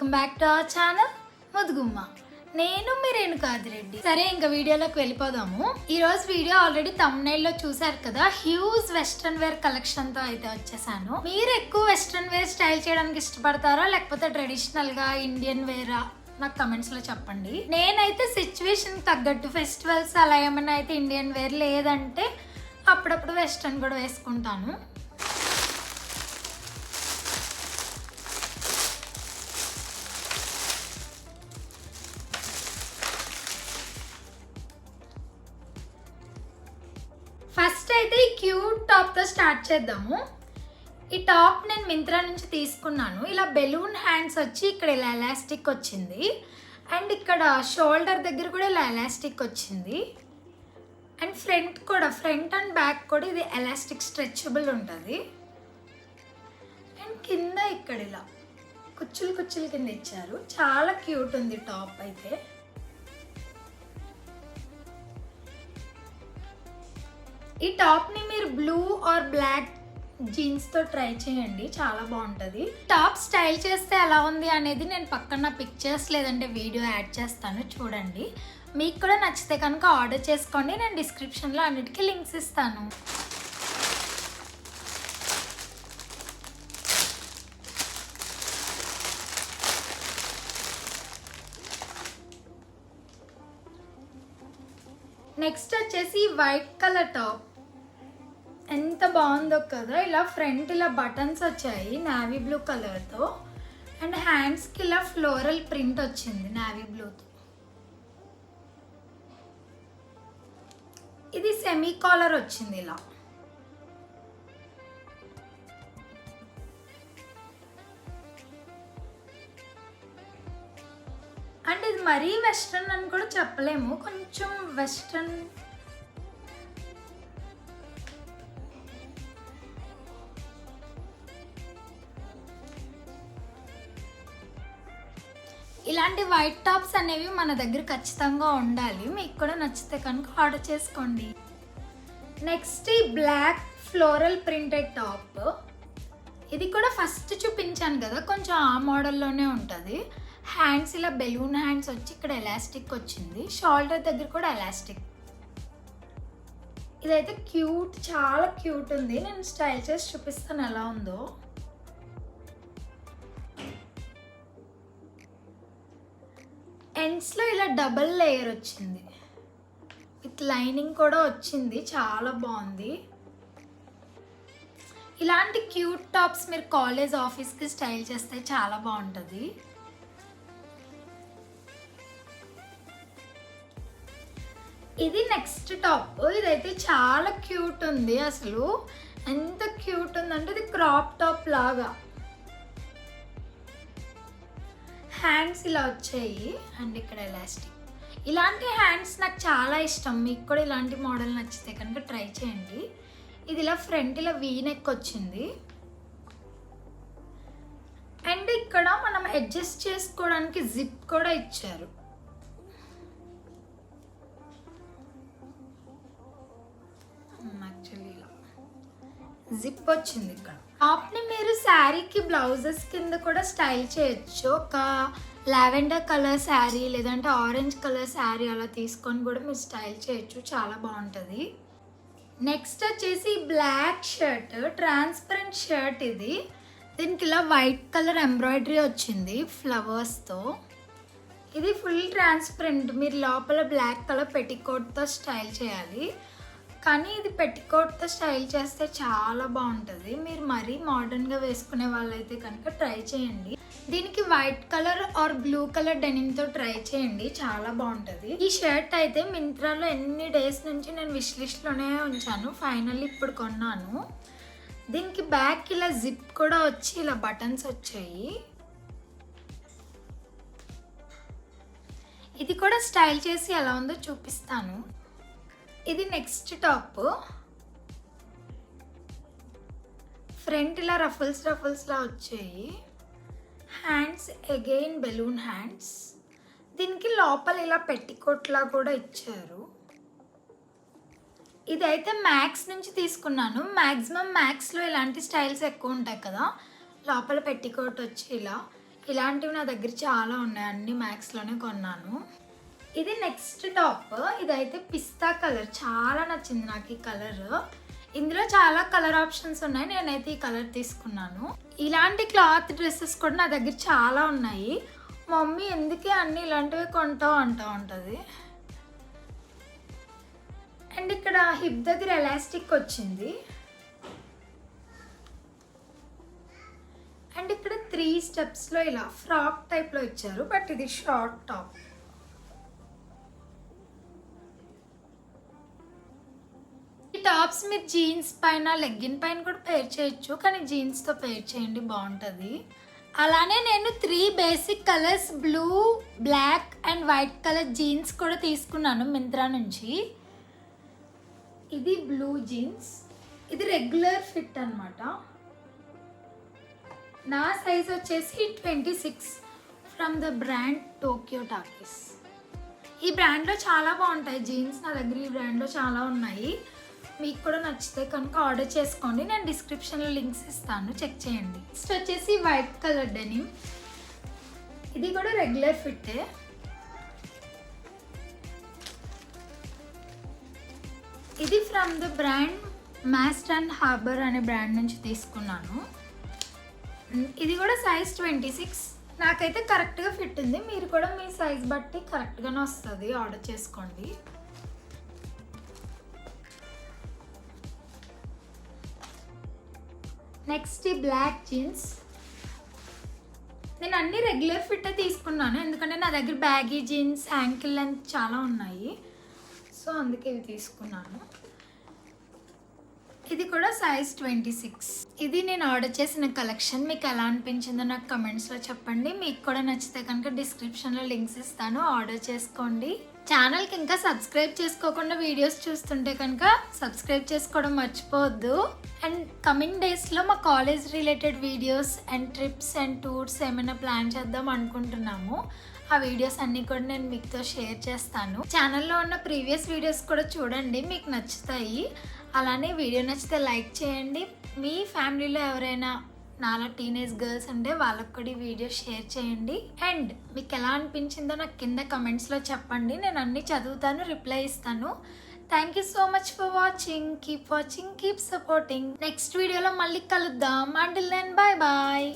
Welcome back to our channel Muddugumma. నేను మీ రేణుకాదిరెడ్డి. సరే ఇంకా వీడియోలోకి వెళ్ళిపోదాము. ఈ రోజు వీడియో ఆల్రెడీ థంబ్నెయిల్ లో చూసారు కదా, హ్యూజ్ వెస్ట్రన్ వేర్ కలెక్షన్ తో అయితే వచ్చేసాను. మీరు ఎక్కువ వెస్ట్రన్ వేర్ స్టైల్ చేయడానికి ఇష్టపడతారా లేకపోతే ట్రెడిషనల్ గా ఇండియన్ వేరా? నాకు కమెంట్స్ లో చెప్పండి. నేనైతే సిచ్యువేషన్ తగ్గట్టు ఫెస్టివల్స్ అలా ఏమైనా అయితే ఇండియన్ వేర్, లేదంటే అప్పుడప్పుడు వెస్ట్రన్ కూడా వేసుకుంటాను. ఫస్ట్ అయితే ఈ క్యూట్ టాప్తో స్టార్ట్ చేద్దాము. ఈ టాప్ నేను మింత్రా నుంచి తీసుకున్నాను. ఇలా బెలూన్ హ్యాండ్స్ వచ్చి ఇక్కడ ఇలా ఎలాస్టిక్ వచ్చింది, అండ్ ఇక్కడ షోల్డర్ దగ్గర కూడా ఇలా ఎలాస్టిక్ వచ్చింది, అండ్ ఫ్రంట్ అండ్ బ్యాక్ కూడా ఇది ఎలాస్టిక్ స్ట్రెచబుల్ ఉంటుంది, అండ్ కింద ఇక్కడ ఇలా కుచ్చులు కింద ఇచ్చారు. చాలా క్యూట్ ఉంది టాప్ అయితే. ఈ టాప్ని మీరు బ్లూ ఆర్ బ్లాక్ జీన్స్తో ట్రై చేయండి, చాలా బాగుంటుంది. టాప్ స్టైల్ చేస్తే ఎలా ఉంది అనేది నేను పక్కన పిక్చర్స్ లేదంటే వీడియో యాడ్ చేస్తాను, చూడండి. మీకు కూడా నచ్చితే కనుక ఆర్డర్ చేసుకోండి. నేను డిస్క్రిప్షన్లో అన్నిటికీ లింక్స్ ఇస్తాను. నెక్స్ట్ వచ్చేసి వైట్ కలర్ టాప్. ఎంత బాగుందో కదా. ఇలా ఫ్రంట్ ఇలా బటన్స్ వచ్చాయి నావీ బ్లూ కలర్తో, అండ్ హ్యాండ్స్కి ఇలా ఫ్లోరల్ ప్రింట్ వచ్చింది నావీ బ్లూతో. ఇది సెమీ కాలర్ వచ్చింది ఇలా. అండ్ ఇది మరీ వెస్ట్రన్ అని కూడా చెప్పలేము, కొంచెం వెస్ట్రన్. ఇలాంటి వైట్ టాప్స్ అనేవి మన దగ్గర ఖచ్చితంగా ఉండాలి. మీకు కూడా నచ్చితే కనుక ఆర్డర్ చేసుకోండి. నెక్స్ట్ ఈ బ్లాక్ ఫ్లోరల్ ప్రింటెడ్ టాప్. ఇది కూడా ఫస్ట్ చూపించాను కదా, కొంచెం ఆ మోడల్లోనే ఉంటుంది. హ్యాండ్స్ ఇలా బెలూన్ హ్యాండ్స్ వచ్చి ఇక్కడ ఎలాస్టిక్ వచ్చింది, షోల్డర్ దగ్గర కూడా ఎలాస్టిక్. ఇదైతే క్యూట్, చాలా క్యూట్ ఉంది. నేను స్టైల్ చేసి చూపిస్తాను ఎలా ఉందో. ఎండ్స్లో ఇలా డబల్ లేయర్ వచ్చింది, విత్ లైనింగ్ కూడా వచ్చింది, చాలా బాగుంది. ఇలాంటి క్యూట్ టాప్స్ మీరు కాలేజ్ ఆఫీస్కి స్టైల్ చేస్తే చాలా బాగుంటుంది. ఇది నెక్స్ట్ టాప్. ఇదైతే చాలా క్యూట్ ఉంది. అసలు ఎంత క్యూట్ ఉందంటే ఇది క్రాప్ టాప్ లాగా. హ్యాండ్స్ ఇలా వచ్చాయి, అండ్ ఇక్కడ ఎలాస్టిక్. ఇలాంటి హ్యాండ్స్ నాకు చాలా ఇష్టం. మీకు కూడా ఇలాంటి మోడల్ నచ్చితే కనుక ట్రై చేయండి. ఇది ఇలా ఫ్రంట్ ఇలా వీ నెక్ వచ్చింది, అండ్ ఇక్కడ మనం అడ్జస్ట్ చేసుకోవడానికి జిప్ కూడా ఇచ్చారు. జిప్ వచ్చింది ఇక్కడ. టాప్ని మీరు శారీకి బ్లౌజెస్ కింద కూడా స్టైల్ చేయొచ్చు. ఒక లావెండర్ కలర్ శారీ లేదంటే ఆరెంజ్ కలర్ శారీ అలా తీసుకొని కూడా మీరు స్టైల్ చేయొచ్చు, చాలా బాగుంటుంది. నెక్స్ట్ వచ్చేసి బ్లాక్ షర్ట్, ట్రాన్స్పరెంట్ షర్ట్. ఇది దీనికి ఇలా వైట్ కలర్ ఎంబ్రాయిడరీ వచ్చింది ఫ్లవర్స్తో. ఇది ఫుల్ ట్రాన్స్పరెంట్. మీరు లోపల బ్లాక్ కలర్ పెట్టికోట్తో స్టైల్ చేయాలి, కానీ ఇది పెట్టికోట్తో స్టైల్ చేస్తే చాలా బాగుంటుంది. మీరు మరీ మోడర్న్గా వేసుకునే వాళ్ళైతే కనుక ట్రై చేయండి. దీనికి white colour or blue colour డెనిమ్తో ట్రై చేయండి, చాలా బాగుంటుంది. ఈ షర్ట్ అయితే మింత్రాలో ఎన్ని డేస్ నుంచి నేను విష్ లిస్ట్లోనే ఉంచాను, ఫైనల్లీ ఇప్పుడు కొన్నాను. దీనికి బ్యాక్ ఇలా జిప్ కూడా వచ్చి ఇలా బటన్స్ వచ్చాయి. ఇది కూడా స్టైల్ చేసి ఎలా ఉందో చూపిస్తాను. ఇది నెక్స్ట్ టాప్. ఫ్రంట్ ఇలా రఫుల్స్ లా వచ్చాయి. Hands again balloon hands. దీనికి లోపల ఇలా పెట్టికోట్లా కూడా ఇచ్చారు. ఇదైతే మ్యాక్స్ నుంచి తీసుకున్నాను. మ్యాక్సిమం మ్యాక్స్లో ఇలాంటి స్టైల్స్ ఎక్కువ ఉంటాయి కదా. లోపల పెట్టికోట్ వచ్చి ఇలా ఇలాంటివి నా దగ్గర చాలా ఉన్నాయి, అన్ని మ్యాక్స్లోనే కొన్నాను. ఇది నెక్స్ట్ టాప్. ఇదైతే పిస్తా కలర్, చాలా నచ్చింది నాకు ఈ కలర్. ఇందులో చాలా కలర్ ఆప్షన్స్ ఉన్నాయి, నేనైతే ఈ కలర్ తీసుకున్నాను. ఇలాంటి క్లాత్ డ్రెస్సెస్ కూడా నా దగ్గర చాలా ఉన్నాయి. మమ్మీ ఎందుకే అన్ని ఇలాంటివి కొంటావు అంటూ ఉంటుంది. అండ్ ఇక్కడ హిప్ దగ్గర ఎలాస్టిక్ వచ్చింది. అండ్ ఇక్కడ 3 స్టెప్స్లో ఇలా ఫ్రాక్ టైప్లో ఇచ్చారు, బట్ ఇది షార్ట్ టాప్. ఈ టాప్స్ మీరు జీన్స్ పైన, లెగ్గిన్ పైన కూడా పేర్ చేయొచ్చు, కానీ జీన్స్తో పేర్ చేయండి, బాగుంటుంది. అలానే నేను 3 basic colours, blue, black and white colour jeans కూడా తీసుకున్నాను మింత్రా నుంచి. ఇది బ్లూ జీన్స్, ఇది రెగ్యులర్ ఫిట్ అన్నమాట. నా సైజ్ వచ్చేసి 26 from the brand Tokyo Talkies. ఈ బ్రాండ్లో చాలా బాగుంటాయి జీన్స్, నా దగ్గర ఈ బ్రాండ్లో చాలా ఉన్నాయి. మీకు కూడా నచ్చితే కనుక ఆర్డర్ చేసుకోండి, నేను డిస్క్రిప్షన్లో లింక్స్ ఇస్తాను, చెక్ చేయండి. నెక్స్ట్ వచ్చేసి వైట్ కలర్ డెనిమ్. ఇది కూడా రెగ్యులర్ ఫిట్టే. ఇది from the brand mast and harbour అనే బ్రాండ్ నుంచి తీసుకున్నాను. ఇది కూడా సైజ్ 26. నాకైతే కరెక్ట్గా ఫిట్ ఉంది, మీరు కూడా మీ సైజ్ బట్టి కరెక్ట్గానే వస్తుంది, ఆర్డర్ చేసుకోండి. నెక్స్ట్ ఈ బ్లాక్ జీన్స్. నేను అన్ని రెగ్యులర్ ఫిట్ తీసుకున్నాను, ఎందుకంటే నా దగ్గర బ్యాగీ జీన్స్, యాంకిల్ లెంత్ చాలా ఉన్నాయి, సో అందుకే ఇవి తీసుకున్నాను. ఇది కూడా సైజ్ 26. ఇది నేను ఆర్డర్ చేసిన కలెక్షన్. మీకు ఎలా అనిపించిందో నాకు కమెంట్స్లో చెప్పండి. మీకు కూడా నచ్చితే కనుక డిస్క్రిప్షన్లో లింక్స్ ఇస్తాను, ఆర్డర్ చేసుకోండి. ఛానల్కి ఇంకా సబ్స్క్రైబ్ చేసుకోకుండా వీడియోస్ చూస్తుంటే కనుక సబ్స్క్రైబ్ చేసుకోవడం మర్చిపోవద్దు. అండ్ కమింగ్ డేస్లో మా college related videos and trips and tours ఏమైనా ప్లాన్ చేద్దాం అనుకుంటున్నాము. ఆ వీడియోస్ అన్నీ కూడా నేను మీతో షేర్ చేస్తాను. ఛానల్లో ఉన్న ప్రీవియస్ వీడియోస్ కూడా చూడండి, మీకు నచ్చుతాయి. అలానే వీడియో నచ్చితే లైక్ చేయండి. మీ ఫ్యామిలీలో ఎవరైనా నాలా టీనేజ్ గర్ల్స్ ఉంటే వాళ్ళకు కూడా ఈ వీడియో షేర్ చేయండి. అండ్ మీకు ఎలా అనిపించిందో నాకు కింద కమెంట్స్లో చెప్పండి, నేను అన్నీ చదువుతాను, రిప్లై ఇస్తాను. Thank you so much for watching. Keep watching, keep supporting. Next వీడియోలో మళ్ళీ కలుద్దాం. Until then, bye bye.